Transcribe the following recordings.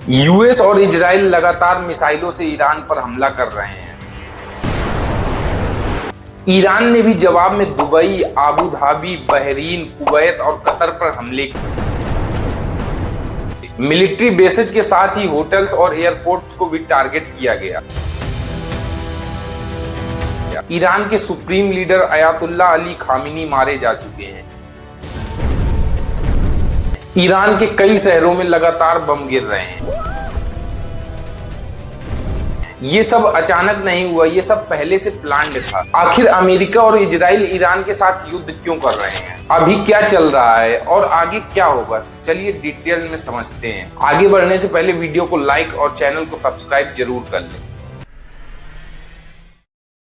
US और Israel लगातार मिसाइलों से ईरान पर हमला कर रहे हैं। ईरान ने भी जवाब में Dubai, Abu Dhabi, Bahrain, Kuwait और कतर पर हमले किए। मिलिट्री बेसेज के साथ ही होटल्स और एयरपोर्ट्स को भी टारगेट किया गया। ईरान के सुप्रीम लीडर अयातुल्ला अली खामिनी मारे जा चुके हैं। ईरान के कई शहरों में लगातार बम गिर रहे हैं। ये सब अचानक नहीं हुआ, ये सब पहले से प्लान्ड था। आखिर अमेरिका और इजराइल ईरान के साथ युद्ध क्यों कर रहे हैं? अभी क्या चल रहा है और आगे क्या होगा? चलिए डिटेल में समझते हैं। आगे बढ़ने से पहले वीडियो को लाइक और चैनल को सब्सक्राइब जरूर कर लें।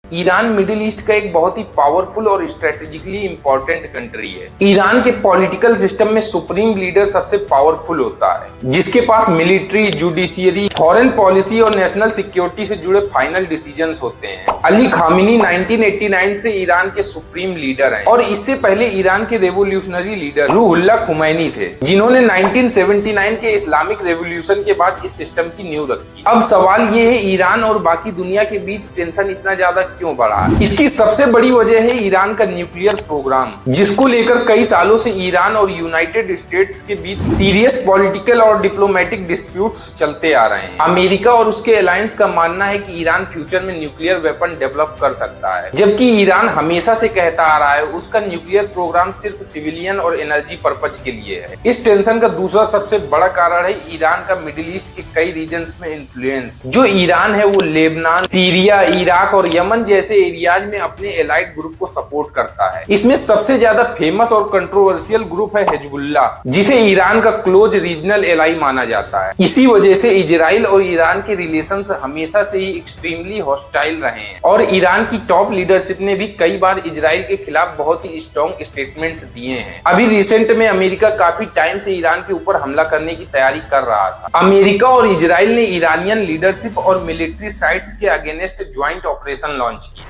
ईरान मिडिल ईस्ट का एक बहुत ही पावरफुल और स्ट्रेटेजिकली इंपॉर्टेंट कंट्री है। ईरान के पॉलिटिकल सिस्टम में सुप्रीम लीडर सबसे पावरफुल होता है, जिसके पास मिलिट्री, जुडिशियरी, फॉरेन पॉलिसी और नेशनल सिक्योरिटी से जुड़े फाइनल डिसीजंस होते हैं। अली खामिनी 1989 से ईरान के सुप्रीम लीडर हैं और इससे पहले ईरान के रेवोल्यूशनरी लीडर रूहुल्ला खुमैनी थे, जिन्होंने 1979 के इस्लामिक रेवोल्यूशन के बाद इस सिस्टम की नींव रखी। अब सवाल ये है, ईरान और बाकी दुनिया के बीच टेंशन इतना ज्यादा क्यों बढ़ा? इसकी सबसे बड़ी वजह है ईरान का न्यूक्लियर प्रोग्राम, जिसको लेकर कई सालों से ईरान और यूनाइटेड स्टेट्स के बीच सीरियस पॉलिटिकल और डिप्लोमेटिक डिस्प्यूट्स चलते आ रहे हैं। अमेरिका और उसके अलायंस का मानना है कि ईरान फ्यूचर में न्यूक्लियर वेपन डेवलप कर सकता है, जबकि ईरान हमेशा से कहता आ रहा है उसका न्यूक्लियर प्रोग्राम सिर्फ सिविलियन और एनर्जी पर्पज के लिए है। इस टेंशन का दूसरा सबसे बड़ा कारण है ईरान का मिडिल ईस्ट के कई रीजन्स में इन्फ्लुएंस। जो ईरान है वो लेबनान, सीरिया, इराक और यमन जैसे एरियाज में अपने एलाइड ग्रुप को सपोर्ट करता है। इसमें सबसे ज्यादा फेमस और कंट्रोवर्शियल ग्रुप है हिजबुल्ला, जिसे ईरान का क्लोज रीजनल एलाई माना जाता है। इसी वजह से इजराइल और ईरान के रिलेशंस हमेशा से ही एक्सट्रीमली हॉस्टाइल रहे हैं और ईरान की टॉप लीडरशिप ने भी कई बार इजराइल के खिलाफ बहुत ही स्ट्रॉन्ग स्टेटमेंट्स दिए हैं। अभी रिसेंट में अमेरिका काफी टाइम से ईरान के ऊपर हमला करने की तैयारी कर रहा था। अमेरिका और इजराइल ने ईरानियन लीडरशिप और मिलिट्री साइट्स के अगेंस्ट ज्वाइंट ऑपरेशन लॉन्च किया।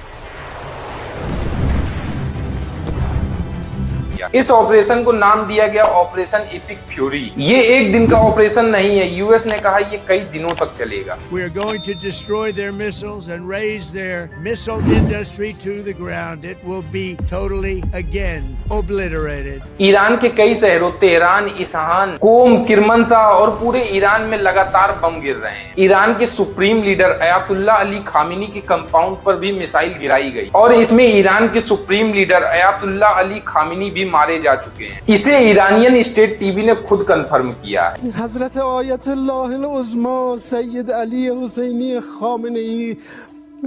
इस ऑपरेशन को नाम दिया गया ऑपरेशन एपिक फ्यूरी। ये एक दिन का ऑपरेशन नहीं है, यूएस ने कहा ये कई दिनों तक चलेगा। We are going to destroy their missiles and raise their missile industry to the ground. It will be totally again obliterated. Iran के कई शहरों तेहरान, इस्फहान, कोम, किरमनशाह और पूरे ईरान में लगातार बम गिर रहे हैं। ईरान के सुप्रीम लीडर अयातुल्ला अली खामिनी के कंपाउंड पर भी मिसाइल गिराई गई और इसमें ईरान के सुप्रीम लीडर अयातुल्ला अली खामिनी भी मारे जा चुके हैं। इसे ईरानियन स्टेट टीवी ने खुद कंफर्म किया है। हजरत आयतुल्लाह उज़्मा सैयद अली हुसैनी खामेनेई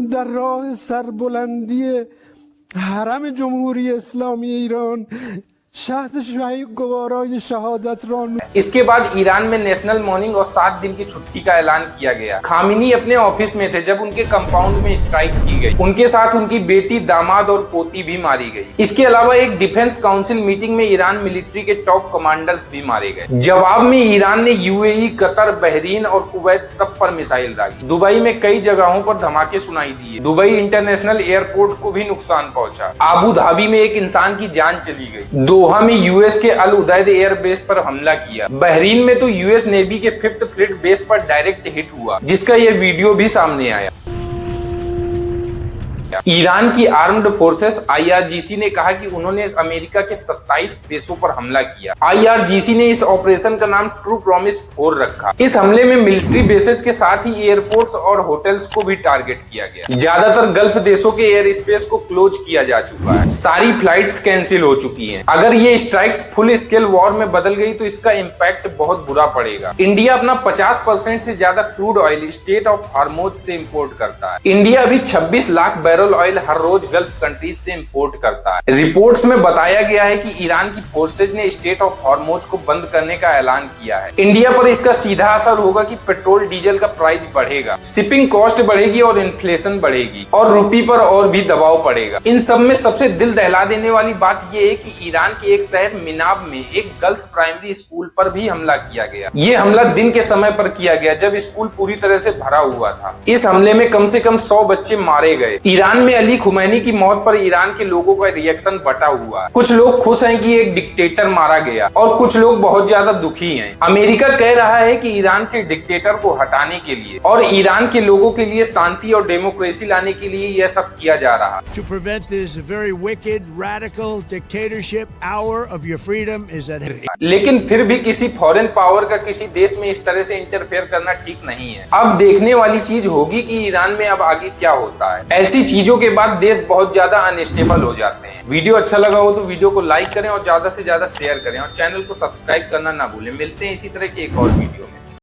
दर राह सरबुलंदी हरम जमहूरी इस्लामी ईरान इसके बाद ईरान में नेशनल मॉर्निंग और 7 दिन की छुट्टी का ऐलान किया गया। खामिनी अपने ऑफिस में थे जब उनके कंपाउंड में स्ट्राइक की गई। उनके साथ उनकी बेटी, दामाद और पोती भी मारी गई। इसके अलावा एक डिफेंस काउंसिल मीटिंग में ईरान मिलिट्री के टॉप कमांडर्स भी मारे गए। जवाब में ईरान ने यूएई, कतर, बहरीन और कुवैत सब पर मिसाइल दागी। दुबई में कई जगहों पर धमाके सुनाई दिए। दुबई इंटरनेशनल एयरपोर्ट को भी नुकसान पहुंचा। आबू धाबी में एक इंसान की जान चली गई। दोहा में यूएस के अल उदैद एयर बेस पर हमला किया। बहरीन में तो यूएस नेवी के 5th फ्लीट बेस पर डायरेक्ट हिट हुआ, जिसका यह वीडियो भी सामने आया। ईरान की आर्म्ड फोर्सेस आईआरजीसी ने कहा कि उन्होंने अमेरिका के 27 देशों पर हमला किया। आईआरजीसी ने इस ऑपरेशन का नाम ट्रू प्रॉमिस 4 रखा। इस हमले में मिलिट्री बेसेस के साथ ही एयरपोर्ट्स और होटल्स को भी टारगेट किया गया। ज्यादातर गल्फ देशों के एयर स्पेस को क्लोज किया जा चुका है। सारी फ्लाइट्स कैंसिल हो चुकी हैं। अगर ये स्ट्राइक्स फुल स्केल वॉर में बदल गई तो इसका इम्पैक्ट बहुत बुरा पड़ेगा। इंडिया अपना 50% से ज्यादा crude oil state of Hormuz से इम्पोर्ट करता है। इंडिया अभी 26 लाख बैरल ऑयल हर रोज गल्फ कंट्रीज से इंपोर्ट करता है। रिपोर्ट्स में बताया गया है कि ईरान की फोर्सेज ने स्टेट ऑफ हॉर्मुज को बंद करने का ऐलान किया है। इंडिया पर इसका सीधा असर होगा कि पेट्रोल डीजल का प्राइस बढ़ेगा, शिपिंग कॉस्ट बढ़ेगी और इन्फ्लेशन बढ़ेगी और रुपये पर और भी दबाव पड़ेगा। इन सब में सबसे दिल दहला देने वाली बात यह है कि ईरान के एक शहर मिनाब में एक गर्ल्स प्राइमरी स्कूल पर भी हमला किया गया। ये हमला दिन के समय पर किया गया जब स्कूल पूरी तरह से भरा हुआ था। इस हमले में कम से कम 100 बच्चे मारे गए। ईरान ईरान में अली खुमैनी की मौत पर ईरान के लोगों का रिएक्शन बटा हुआ है। कुछ लोग खुश हैं कि एक डिक्टेटर मारा गया और कुछ लोग बहुत ज्यादा दुखी हैं। अमेरिका कह रहा है कि ईरान के डिक्टेटर को हटाने के लिए और ईरान के लोगों के लिए शांति और डेमोक्रेसी लाने के लिए यह सब किया जा रहा है। To prevent this very wicked, radical dictatorship, hour of your freedom is at hand. लेकिन फिर भी किसी फॉरेन पावर का किसी देश में इस तरह से इंटरफेयर करना ठीक नहीं है। अब देखने वाली चीज होगी कि ईरान में अब आगे क्या होता है। ऐसी चीजों के बाद देश बहुत ज्यादा अनस्टेबल हो जाते हैं। वीडियो अच्छा लगा हो तो वीडियो को लाइक करें और ज्यादा से ज्यादा शेयर करें और चैनल को सब्सक्राइब करना ना भूलें। मिलते हैं इसी तरह की एक और वीडियो में।